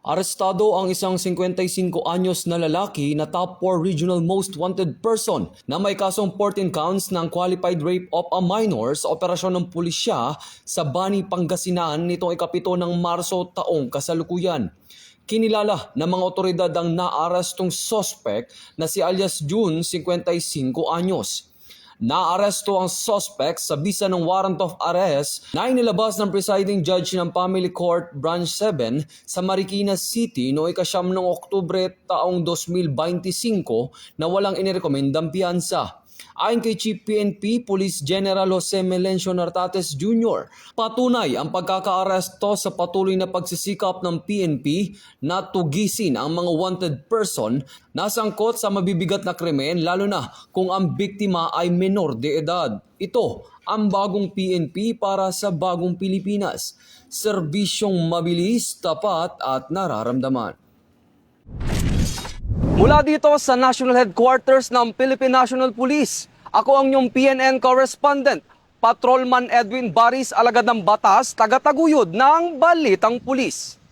Arestado ang isang 55 anyos na lalaki na top 4 regional most wanted person na may kasong 14 counts ng qualified rape of a minor sa operasyon ng pulisya sa Bani, Pangasinan nitong ikapito ng Marso taong kasalukuyan. Kinilala ng mga otoridad ang naarestong suspect na si alias June, 55 anyos. Naaresto ang suspect sa bisa ng warrant of arrest na inilabas ng presiding judge ng Family Court Branch 7 sa Marikina City noong ika-9 ng Oktubre taong 2025 na walang inirekomendang piyansa. Ayon kay Chief PNP Police General Jose Melencio Nartates Jr., patunay ang pagkakaaresto sa patuloy na pagsisikap ng PNP na tugisin ang mga wanted person na sangkot sa mabibigat na krimen lalo na kung ang biktima ay menor de edad. Ito ang bagong PNP para sa bagong Pilipinas. Serbisyong mabilis, tapat at nararamdaman. Mula dito sa National Headquarters ng Philippine National Police, ako ang inyong PNN correspondent, Patrolman Edwin Baris, alagad ng batas, taga-taguyod ng Balitang Pulis.